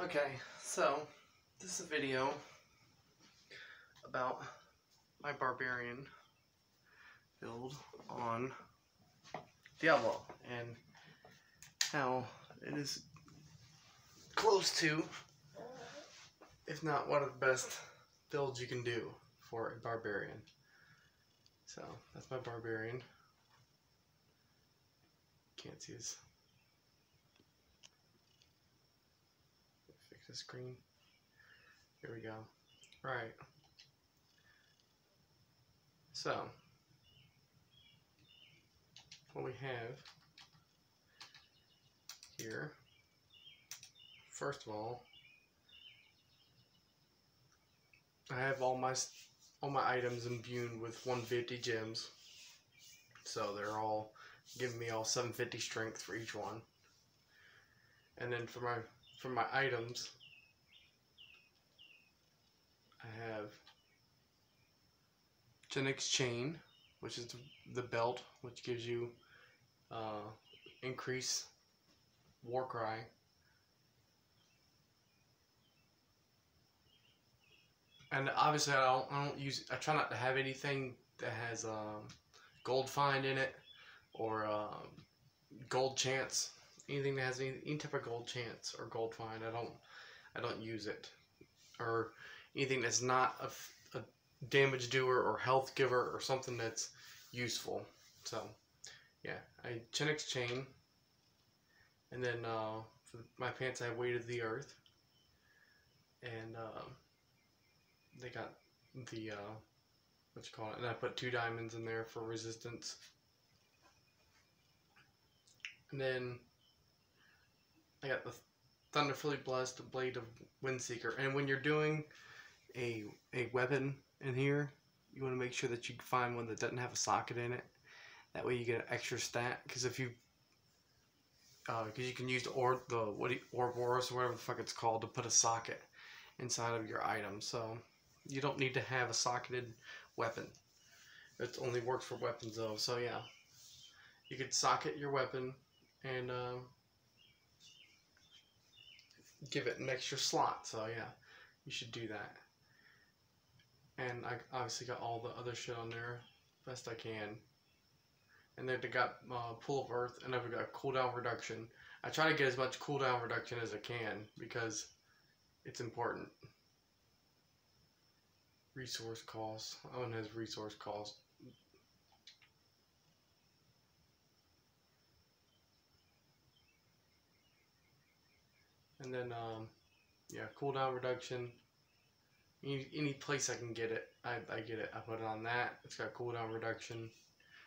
Okay, so this is a video about my Barbarian build on Diablo and how it is close to, if not one of the best builds you can do for a Barbarian. So that's my Barbarian. Can't see this. Fix the screen. Here we go. Right. So what we have here, first of all, I have all my items imbued with 150 gems, so they're all giving me all 750 strength for each one. And then for my items, I have Genix Chain, which is the belt, which gives you increase Warcry. And obviously I try not to have anything that has gold find in it or gold chance. Anything that has any type of gold chance or gold find, I don't use it. Or anything that's not a damage doer or health giver or something that's useful. So yeah, I Genix Chain, and then for my pants I have Weight of the Earth, and they got the what you call it, and I put 2 diamonds in there for resistance. And then I got the Thunderfully Blessed Blade of Windseeker. And when you're doing a weapon in here, you want to make sure that you find one that doesn't have a socket in it. That way you get an extra stat. Because if you, because you can use the Ouroboros or whatever the fuck it's called to put a socket inside of your item. So you don't need to have a socketed weapon. It only works for weapons though. So yeah, you could socket your weapon and give it an extra slot. So yeah, you should do that. And I obviously got all the other shit on there best I can. And then they got Pool of Earth, and I've got cooldown reduction. I try to get as much cooldown reduction as I can because it's important. Resource cost. That one has resource cost. And then yeah, cooldown reduction. Any place I can get it, I get it. I put it on that. It's got cooldown reduction.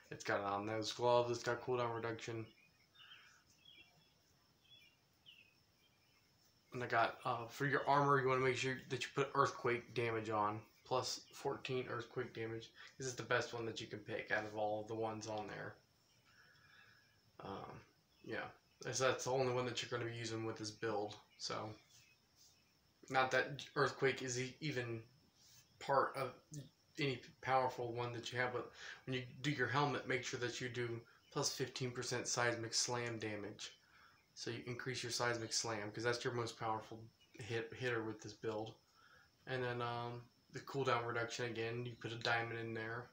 It's got it on those gloves. It's got cooldown reduction. And I got for your armor, you want to make sure that you put earthquake damage on, plus 14 earthquake damage. This is the best one that you can pick out of all of the ones on there. Yeah, that's the only one that you're going to be using with this build. So, not that earthquake is even part of any powerful one that you have, but when you do your helmet, make sure that you do plus 15% seismic slam damage. So you increase your seismic slam, because that's your most powerful hitter with this build. And then the cooldown reduction, again, you put a diamond in there.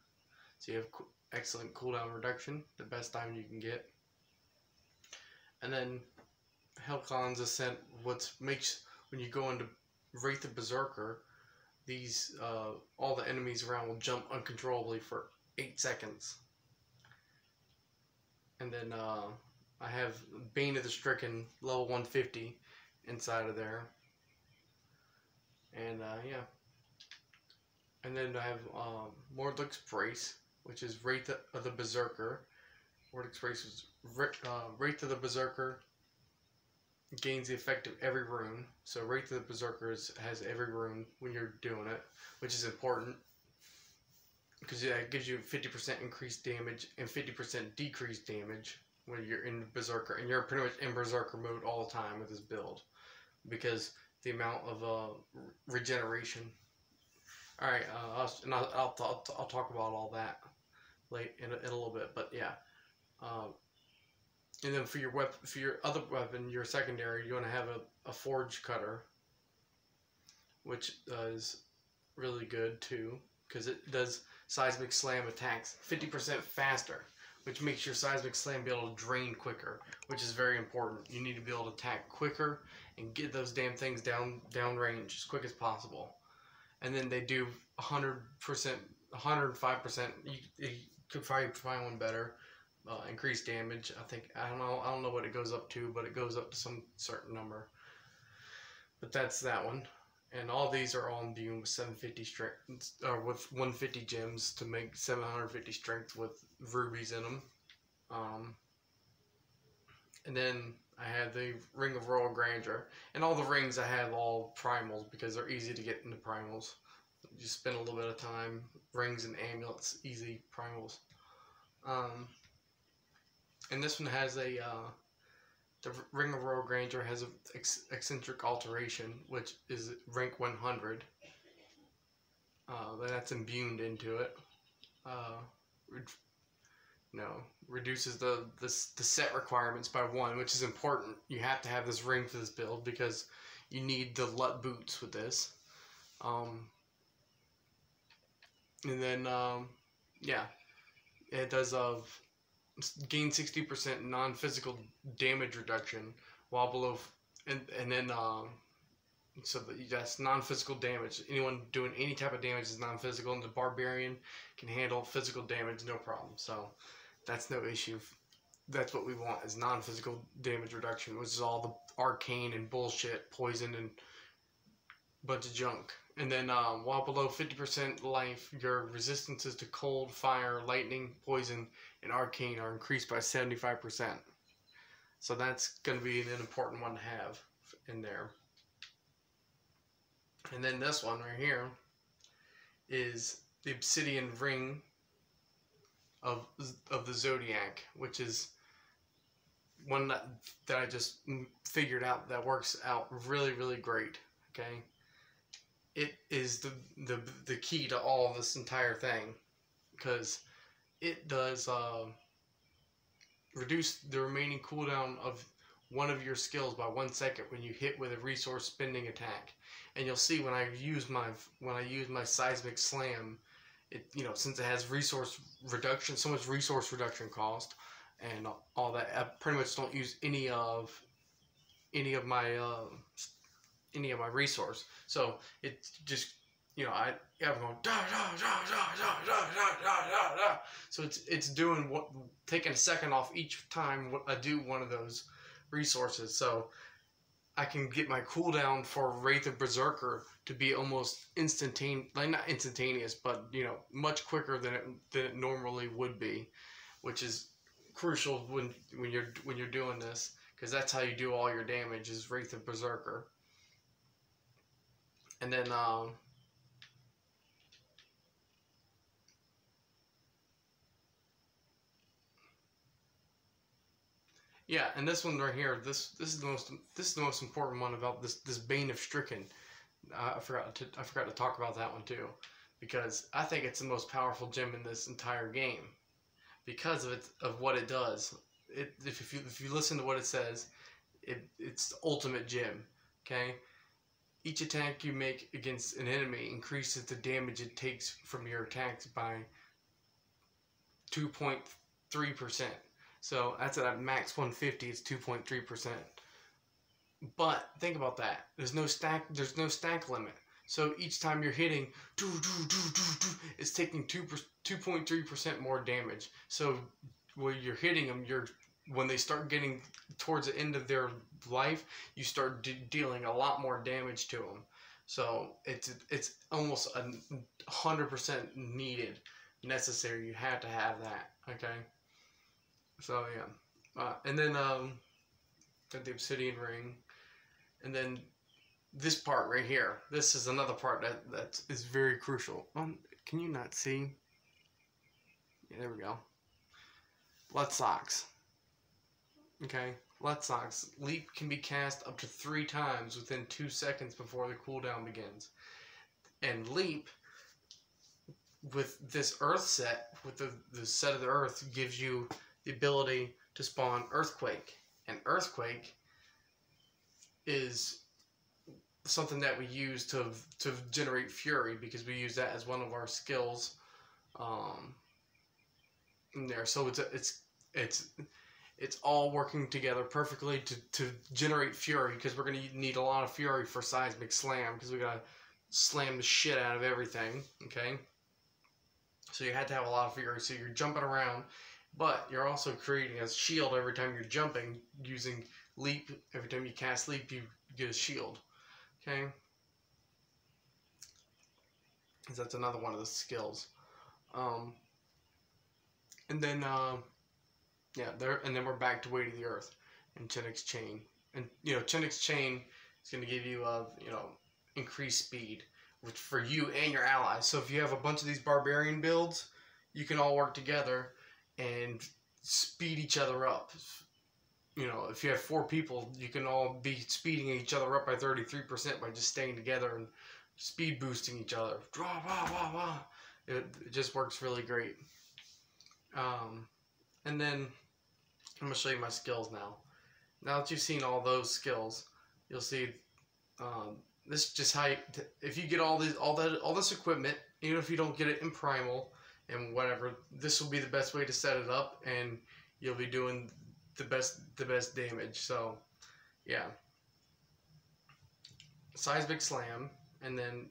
So you have excellent cooldown reduction, the best diamond you can get. And then Helcon's Ascent, makes when you go into Wraith the Berserker, these all the enemies around will jump uncontrollably for 8 seconds. And then I have Bane of the Stricken level 150 inside of there. And yeah. And then I have Mordek's Brace, which is Wraith of the Berserker. Mordek's Brace is Wraith of the Berserker gains the effect of every rune. So Wraith of the Berserker has every rune when you're doing it, which is important because it gives you 50% increased damage and 50% decreased damage when you're in Berserker, and you're pretty much in Berserker mode all the time with this build because the amount of regeneration. All right, I'll talk about all that late in a little bit, but yeah. And then for your other weapon, your secondary, you want to have a forge cutter, which is really good too, because it does seismic slam attacks 50% faster, which makes your seismic slam be able to drain quicker, which is very important. You need to be able to attack quicker and get those damn things down range as quick as possible. And then they do 100%, 105%. You could probably find one better. Increased damage. I don't know what it goes up to, but it goes up to some certain number. But that's that one. And all these are all imbued with 750 strength, or with 150 gems to make 750 strength with rubies in them. And then I had the Ring of Royal Grandeur, and all the rings I have all primals because they're easy to get into primals. You spend a little bit of time. Rings and amulets, easy primals. And this one has a the Ring of Royal Grandeur has an eccentric alteration, which is rank 100. That's imbued into it. Reduces the set requirements by 1, which is important. You have to have this ring for this build because you need the LUT boots with this. And then yeah, it does gain 60% non-physical damage reduction while below, and then so that's non-physical damage. Anyone doing any type of damage is non-physical, and the Barbarian can handle physical damage no problem. So that's no issue. That's what we want, is non-physical damage reduction, which is all the arcane and bullshit, poison and bunch of junk. And then while below 50% life, your resistances to cold, fire, lightning, poison, and arcane are increased by 75%. So that's going to be an important one to have in there. And then this one right here is the Obsidian Ring of the Zodiac, which is one that I just figured out that works out really, really great. Okay. It is the key to all of this entire thing, because it does reduce the remaining cooldown of one of your skills by 1 second when you hit with a resource spending attack. And you'll see when I use my seismic slam, it, since it has resource reduction, so much resource reduction cost and all that, I pretty much don't use any of my resource. So it just, I'm going da da da da da da da da da. So it's doing taking a second off each time I do one of those resources. So I can get my cooldown for Wraith of Berserker to be almost instantaneous, like not instantaneous, but much quicker than it normally would be, which is crucial when you're doing this, because that's how you do all your damage, is Wraith of Berserker. And then yeah, and this one right here, this is the most important one about this Bane of Stricken. I forgot to talk about that one too, because I think it's the most powerful gem in this entire game, because of what it does. If you listen to what it says, it's the ultimate gem. Okay. Each attack you make against an enemy increases the damage it takes from your attacks by 2.3%. So that's at max 150. It's 2.3%. But think about that. There's no stack limit. So each time you're hitting, it's taking 2.3% more damage. So when you're hitting them, when they start getting towards the end of their life, you start dealing a lot more damage to them. So it's almost 100% needed, necessary. You have to have that. Okay. So yeah, and then got the Obsidian Ring, and then this part right here. This is another part that is very crucial. Can you not see? Yeah, there we go. LUT Socks. Okay, LUT Socks. Leap can be cast up to 3 times within 2 seconds before the cooldown begins. And Leap, with this Earth set, with the set of the Earth, gives you the ability to spawn Earthquake. And Earthquake is something that we use to generate fury, because we use that as one of our skills in there. So it's all working together perfectly to generate fury, because we're going to need a lot of fury for seismic slam, because we got to slam the shit out of everything. Okay, so you had to have a lot of fury, so you're jumping around, but you're also creating a shield every time you're jumping using leap. Every time you cast leap, you get a shield. Okay, because that's another one of the skills. And then yeah, and then we're back to Weight of the Earth and Chinook's Chain. And Chinook's Chain is going to give you increased speed, which for you and your allies. So if you have a bunch of these barbarian builds, you can all work together and speed each other up. If you have 4 people, you can all be speeding each other up by 33% by just staying together and speed boosting each other. It just works really great. And then I'm going to show you my skills now. Now that you've seen all those skills, you'll see this is just how if you get all this equipment, even if you don't get it in primal and whatever, this will be the best way to set it up, and you'll be doing the best damage. So yeah, seismic slam and then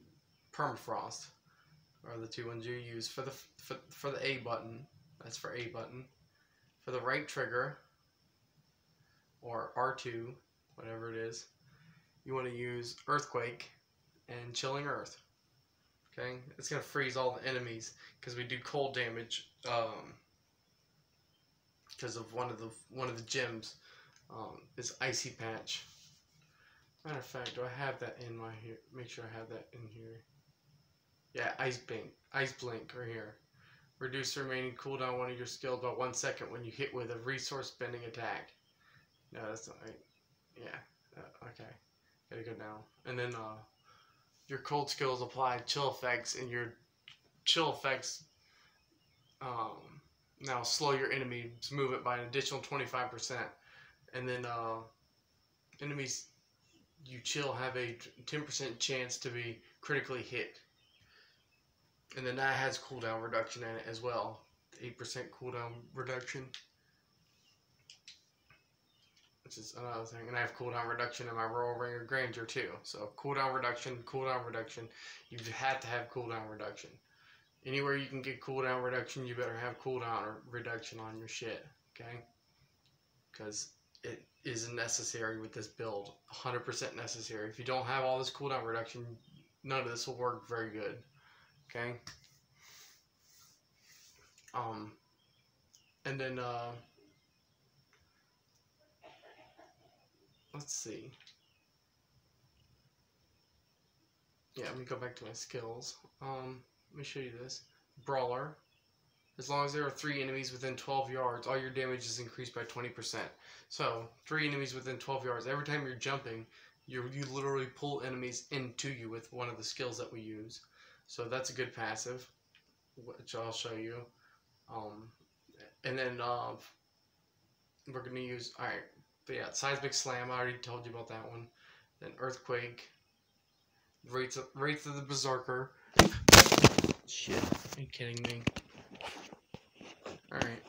permafrost are the 2 ones you use for the A button. That's for A button. For the right trigger, or R2, whatever it is, you want to use Earthquake and Chilling Earth. Okay, it's gonna freeze all the enemies because we do cold damage because of one of the gems is Icy Patch. Matter of fact, do I have that in my here? Make sure I have that in here. Yeah, Ice Blink right here. Reduce the remaining cooldown one of your skills by 1 second when you hit with a resource spending attack. No, that's not right. Yeah. Okay. Gotta go down. And then your cold skills apply chill effects, and your chill effects now slow your enemy's movement by an additional 25%. And then enemies you chill have a 10% chance to be critically hit. And then that has cooldown reduction in it as well. 8% cooldown reduction. Which is another thing. And I have cooldown reduction in my Royal Ring of Grandeur too. So cooldown reduction. You have to have cooldown reduction. Anywhere you can get cooldown reduction, you better have cooldown reduction on your shit. Okay? Because it is necessary with this build. 100% necessary. If you don't have all this cooldown reduction, none of this will work very good. Okay. And then let's see. Yeah, let me go back to my skills. Let me show you this. Brawler. As long as there are 3 enemies within 12 yards, all your damage is increased by 20%. So 3 enemies within 12 yards. Every time you're jumping, you literally pull enemies into you with one of the skills that we use. So that's a good passive, which I'll show you. And then we're going to use, alright, but yeah, Seismic Slam, I already told you about that one. Then Earthquake, Wraith of the Berserker. Shit, are you kidding me? Alright.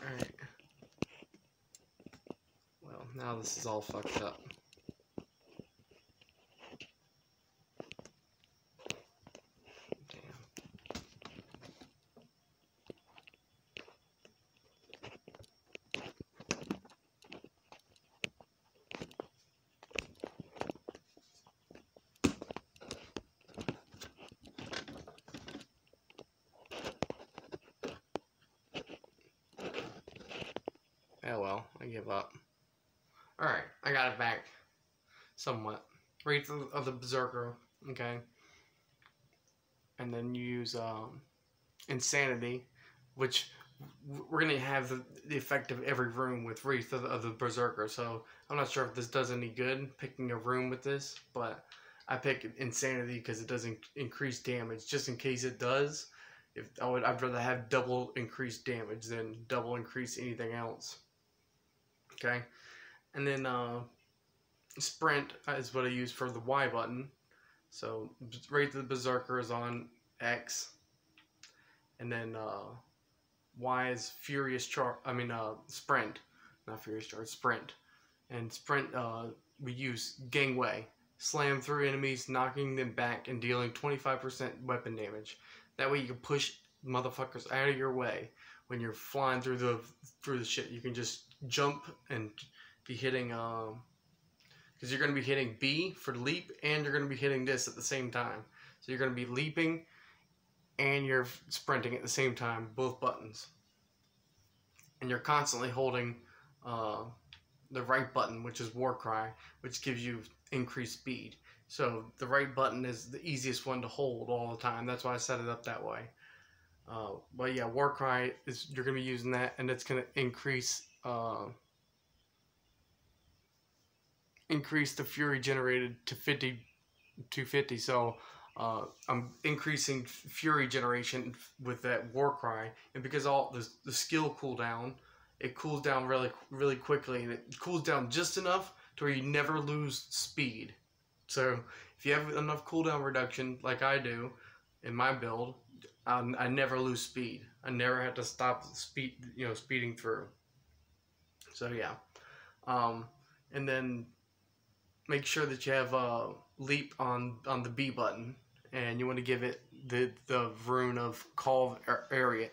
Well, now this is all fucked up. Oh well, I give up. Alright, I got it back. Somewhat. Wraith of the Berserker, okay. And then you use Insanity, which we're going to have the effect of every room with Wraith of the Berserker. So I'm not sure if this does any good, picking a room with this, but I pick Insanity because it doesn't increase damage. Just in case it does, I'd rather have double increased damage than double increase anything else. Okay, and then Sprint is what I use for the Y button. So rate the Berserker is on X, and then Y is Furious Charge. I mean Sprint, not Furious Charge. Sprint, and Sprint we use Gangway. Slam through enemies, knocking them back and dealing 25% weapon damage. That way you can push motherfuckers out of your way when you're flying through the shit. You can just jump and be hitting because you're going to be hitting B for leap, and you're going to be hitting this at the same time. So you're going to be leaping and you're sprinting at the same time, both buttons. And you're constantly holding the right button, which is War Cry, which gives you increased speed. So the right button is the easiest one to hold all the time. That's why I set it up that way. But yeah, War Cry is, you're going to be using that, and it's going to increase the fury generated to 250. So I'm increasing fury generation with that War Cry, and because all the skill cooldown, it cools down really quickly, and it cools down just enough to where you never lose speed. So if you have enough cooldown reduction like I do in my build, I never lose speed. I never have to stop speeding through. So yeah, and then make sure that you have leap on the B button, and you want to give it the rune of Call of Arit.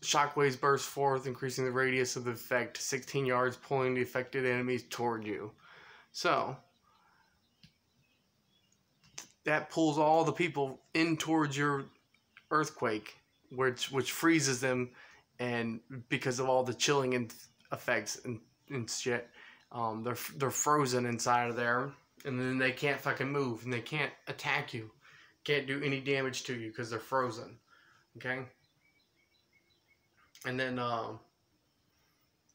Shockwaves burst forth, increasing the radius of the effect to 16 yards, pulling the affected enemies toward you. So that pulls all the people in towards your earthquake, which freezes them, and because of all the chilling effects and shit, they're frozen inside of there, and then they can't fucking move, and they can't attack you, can't do any damage to you because they're frozen. Okay. And then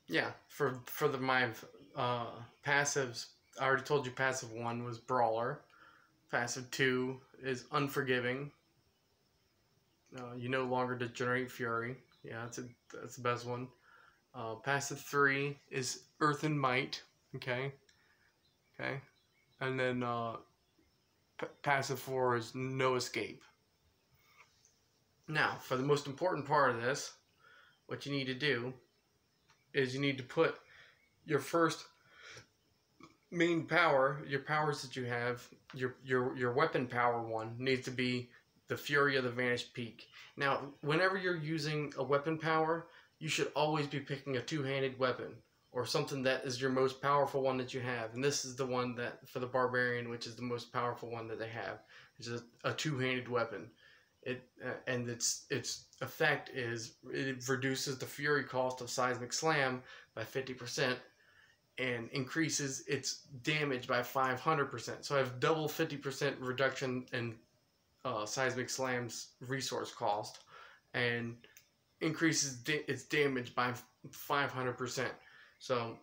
yeah, for my passives, I already told you passive 1 was Brawler. Passive 2 is Unforgiving. You no longer degenerate Fury. Yeah, that's the best one. Passive 3 is Earth and Might. Okay. And then passive 4 is No Escape. Now, for the most important part of this, what you need to do is you need to put your first main power, your powers that you have, your weapon power one needs to be the Fury of the Vanished Peak. Now, whenever you're using a weapon power, you should always be picking a two-handed weapon, or something that is your most powerful one that you have. And this is the one that, for the Barbarian, which is the most powerful one that they have, which is a two-handed weapon. And its effect is it reduces the fury cost of Seismic Slam by 50% and increases its damage by 500%. So I have double 50% reduction in Seismic Slam's resource cost, and increases its damage by 500%. So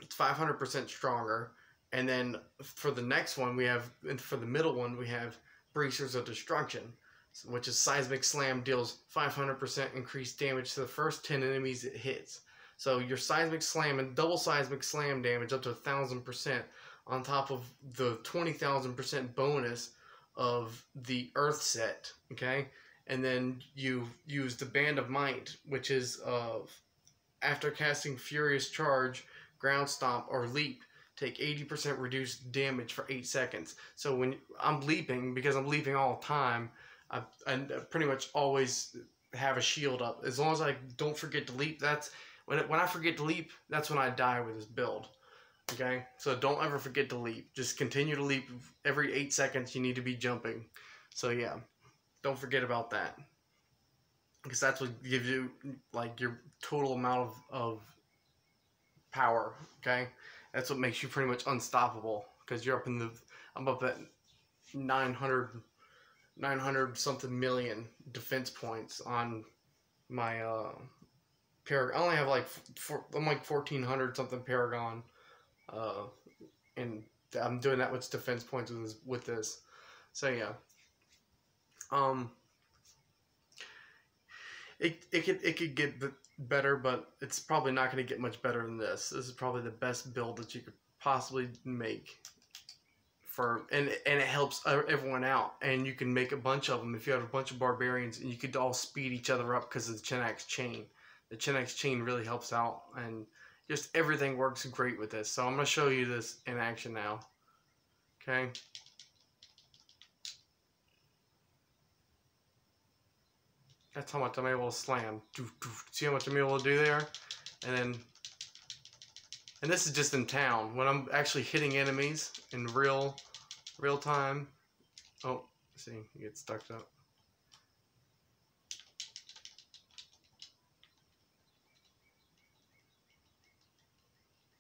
it's 500% stronger. And then for the next one, for the middle one, we have Bracers of Destruction, which is Seismic Slam deals 500% increased damage to the first 10 enemies it hits. So your Seismic Slam and double Seismic Slam damage up to 1,000% on top of the 20,000% bonus of the Earth set, okay? And then you use the Band of Might, which is after casting Furious Charge, Ground Stomp, or Leap, take 80% reduced damage for 8 seconds. So when I'm leaping, because I'm leaping all the time, I pretty much always have a shield up. As long as I don't forget to leap, that's when I forget to leap, that's when I die with this build. Okay? So don't ever forget to leap. Just continue to leap. Every 8 seconds you need to be jumping. So yeah, don't forget about that. Because that's what gives you like your total amount of power, okay? That's what makes you pretty much unstoppable, because you're up in I'm up at 900 something million defense points on my Paragon. I only have like I'm like 1,400 something Paragon, and I'm doing that with defense points with this. So yeah, it could get better, but it's probably not going to get much better than this. This is probably the best build that you could possibly make. and it helps everyone out, and you can make a bunch of them if you have a bunch of barbarians, and you could all speed each other up because of the Chenax chain. The Chenax chain really helps out, and just everything works great with this. So I'm going to show you this in action now. Okay. That's how much I'm able to slam. See how much I'm able to do there? And this is just in town. When I'm actually hitting enemies in real time. Oh, see, you get stuck up.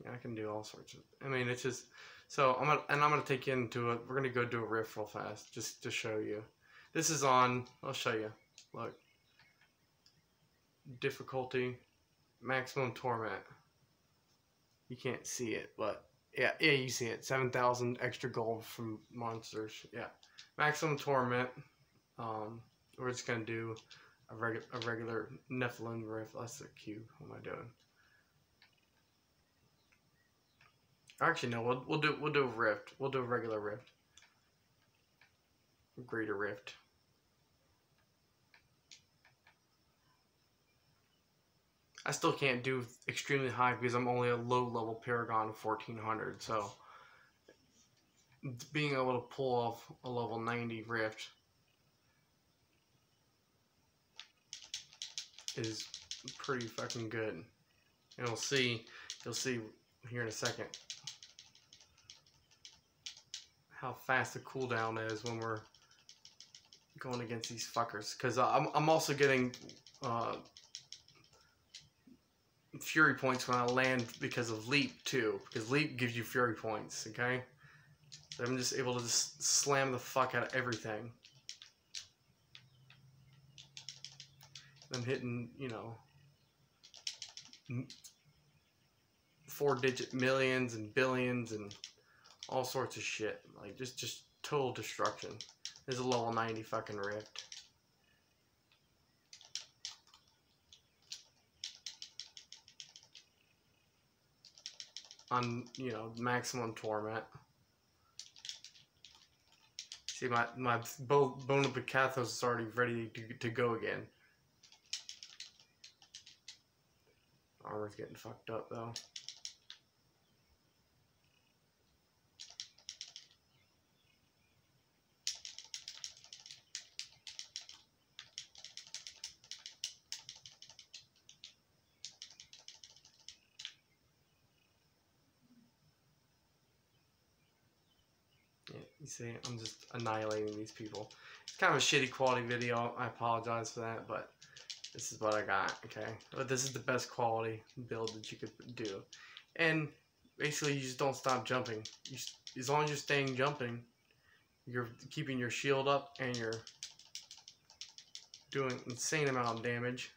Yeah, I can do all sorts of. I mean, it's just. So I'm gonna take you into it. We're gonna go do a riff real fast, just to show you. This is on. I'll show you. Look. Difficulty, maximum torment. You can't see it, but yeah, you see it. 7,000 extra gold from monsters. Yeah, maximum torment. We're just gonna do a regular Nephilim riff. That's the cube. What am I doing? Actually, no. We'll do a rift. We'll do a regular rift. Greater rift. I still can't do extremely high because I'm only a low-level Paragon of 1400, so being able to pull off a level 90 Rift is pretty fucking good. And you'll see here in a second how fast the cooldown is when we're going against these fuckers. Because I'm also getting fury points when I land because of leap too, because leap gives you fury points. Okay, so I'm just able to just slam the fuck out of everything. I'm hitting, you know, 4-digit millions and billions and all sorts of shit, like just total destruction. There's a level 90 fucking rift. On, you know, maximum torment. See, my bone of Picathos is already ready to go again. Armor's getting fucked up though. Yeah, you see, I'm just annihilating these people. It's kind of a shitty quality video. I apologize for that, but this is what I got, okay? But this is the best quality build that you could do. And basically, you just don't stop jumping. As long as you're staying jumping, you're keeping your shield up and you're doing an insane amount of damage.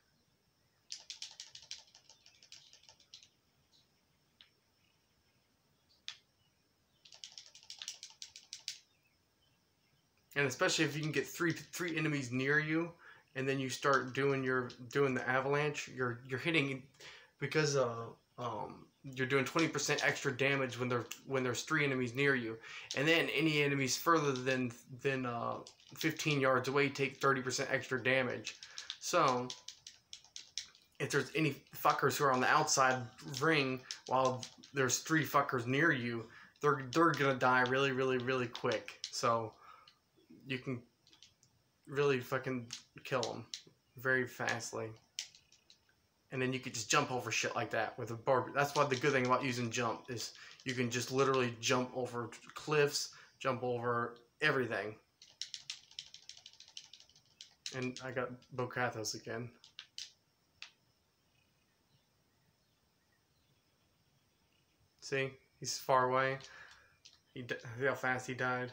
And especially if you can get three enemies near you, and then you start doing the avalanche, you're hitting, because you're doing 20% extra damage when there's 3 enemies near you, and then any enemies further than 15 yards away take 30% extra damage. So if there's any fuckers who are on the outside ring while there's 3 fuckers near you, they're gonna die really, really, really quick. So you can really fucking kill them very fastly. And then you could just jump over shit like that with a barb. That's why the good thing about using jump is you can just literally jump over cliffs, jump over everything. And I got Bocathos again. See? He's far away. See how fast he died?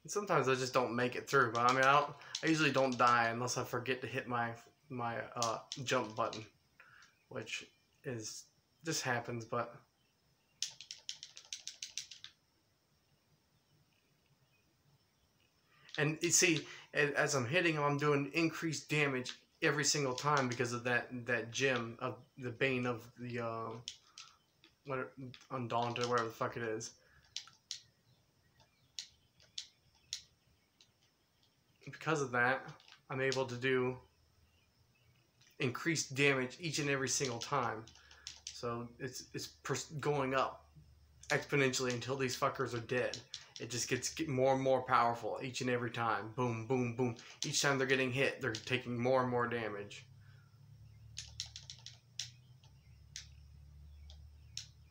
Sometimes I just don't make it through, but I mean, I usually don't die unless I forget to hit my jump button, which just happens. But and you see, as I'm hitting him, I'm doing increased damage every single time because of that gem of the Bane of the Undaunted, whatever the fuck it is. Because of that, I'm able to do increased damage each and every single time. So it's going up exponentially until these fuckers are dead. It just gets more and more powerful each and every time. Boom, boom, boom. Each time they're getting hit, they're taking more and more damage.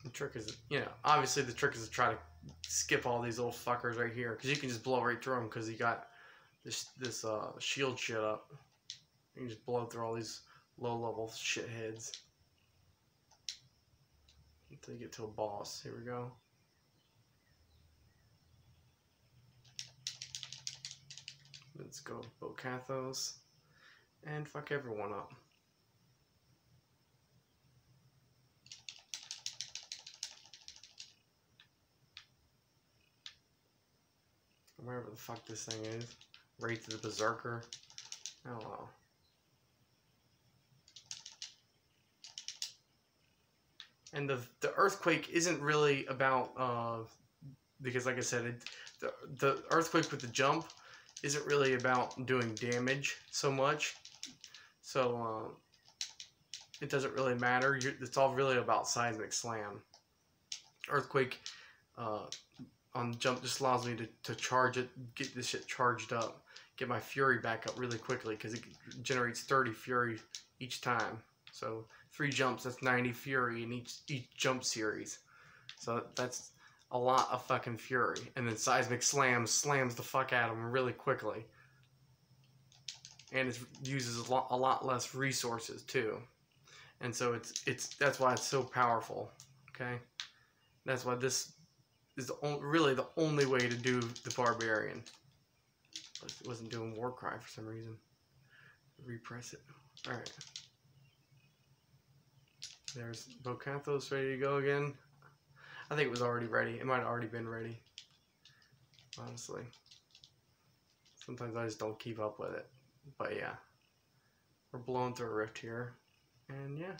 The trick is, you know, obviously the trick is to try to skip all these little fuckers right here, because you can just blow right through them because you got this shield shit up. You can just blow through all these low-level shitheads until you get to a boss. Here we go. Let's go Bocathos and fuck everyone up. Wherever the fuck this thing is. Right to the Berserker. I don't know. And the Earthquake isn't really about, because like I said, the Earthquake with the jump isn't really about doing damage so much. So, it doesn't really matter. It's all really about Seismic Slam. Earthquake, on jump just allows me to charge it, get this shit charged up, get my fury back up really quickly, because it generates 30 fury each time. So 3 jumps, that's 90 fury in each jump series. So that's a lot of fucking fury. And then Seismic Slam slams the fuck out of them really quickly. And it uses a lot less resources too. And so that's why it's so powerful. Okay? That's why this is really the only way to do the Barbarian. It wasn't doing Warcry for some reason. Repress it. Alright. There's Bocathos ready to go again. I think it was already ready. It might have already been ready. Honestly. Sometimes I just don't keep up with it. But yeah. We're blowing through a rift here. And yeah.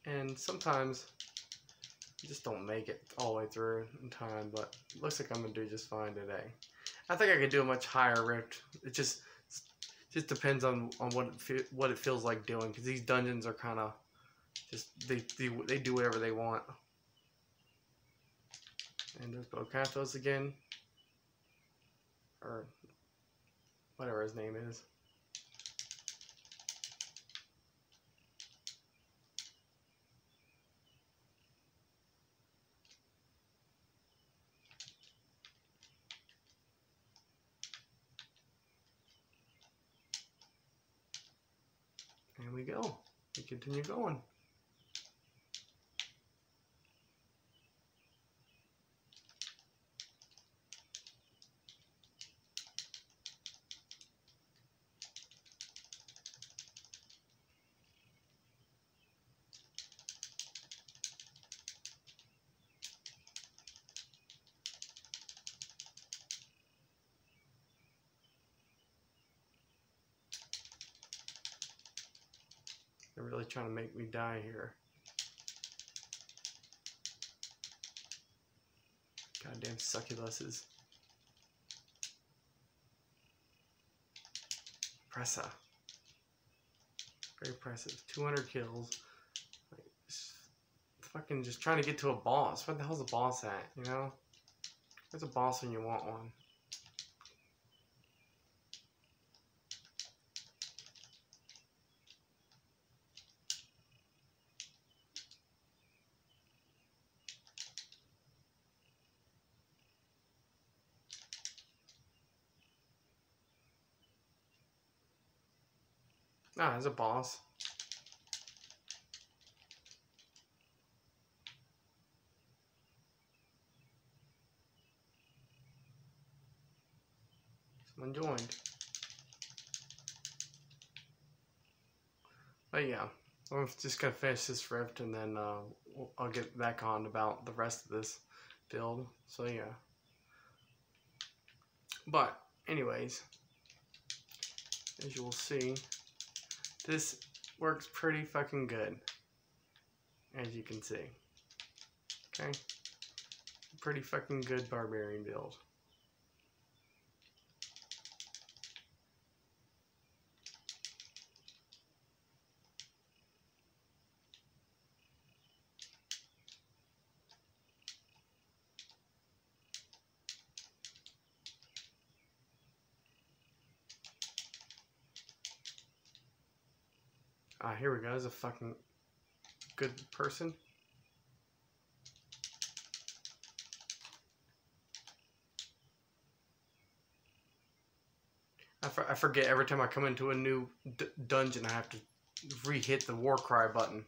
And sometimes you just don't make it all the way through in time, but it looks like I'm going to do just fine today. I think I could do a much higher rift. It just depends on what it feels like doing, because these dungeons are kind of just, they do whatever they want. And there's Bocathos again, or whatever his name is. And we go. We continue going. They're really trying to make me die here. Goddamn succubuses. Pressa. Very impressive. 200 kills. Like, fucking just trying to get to a boss. What the hell's a boss at, you know? Where's a boss when you want one? Ah, there's a boss. Someone joined. But yeah, I'm just gonna finish this rift and then I'll get back on about the rest of this build. So yeah. But anyways, as you will see, this works pretty fucking good, as you can see. Okay, pretty fucking good barbarian build. Here we go. There's a fucking good person. I forget every time I come into a new dungeon, I have to re-hit the war cry button.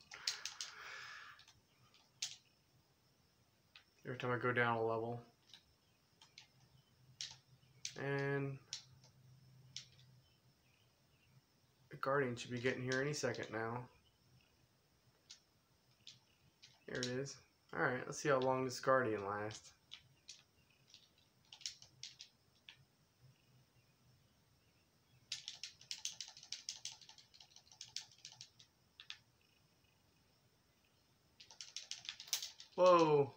Every time I go down a level. And the Guardian should be getting here any second now. Here it is. Alright, let's see how long this Guardian lasts. Whoa!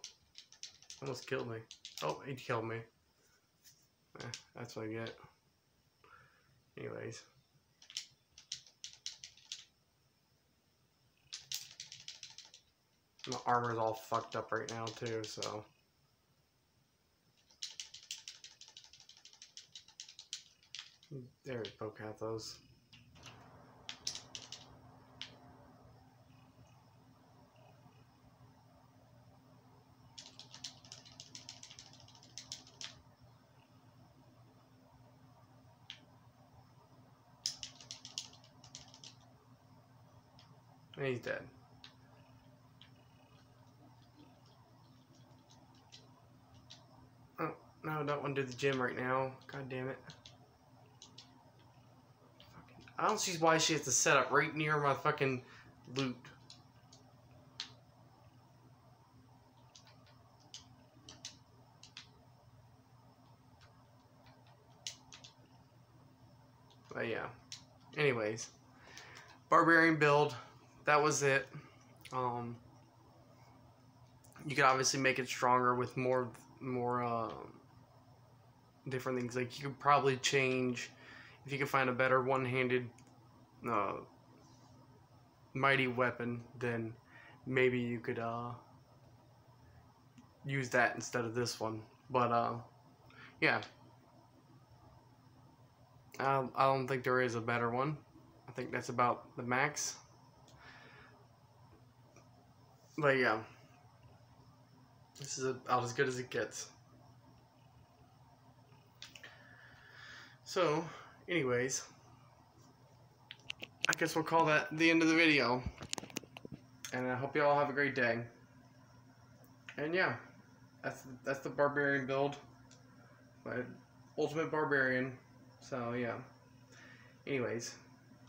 Almost killed me. Oh, he killed me. That's what I get. Anyways. My armor's all fucked up right now too, so. There's poke out those. And he's dead. Oh, no, I don't want to do the gym right now. God damn it. I don't see why she has to set up right near my fucking loot. But yeah. Anyways. Barbarian build. That was it. You could obviously make it stronger with more different things. Like you could probably change, if you could find a better one-handed mighty weapon, then maybe you could use that instead of this one. But yeah, I don't think there is a better one. I think that's about the max. But yeah, this is about as good as it gets. So, anyways, I guess we'll call that the end of the video. And I hope you all have a great day. And yeah, that's the Barbarian build. My ultimate Barbarian. So yeah. Anyways,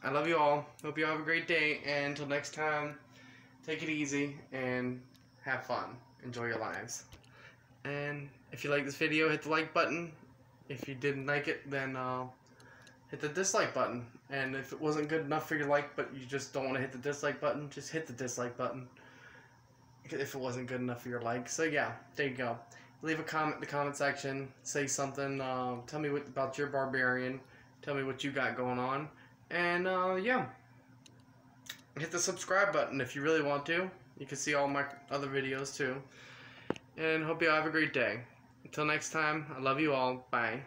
I love you all. Hope you all have a great day. And until next time, take it easy and have fun. Enjoy your lives. And if you like this video, hit the like button. If you didn't like it, then hit the dislike button. And if it wasn't good enough for your like, but you just don't want to hit the dislike button, just hit the dislike button. If it wasn't good enough for your like. So yeah, there you go. Leave a comment in the comment section. Say something. Tell me about your Barbarian. Tell me what you got going on. And yeah. Hit the subscribe button if you really want to. You can see all my other videos too. And hope you all have a great day. Until next time, I love you all. Bye.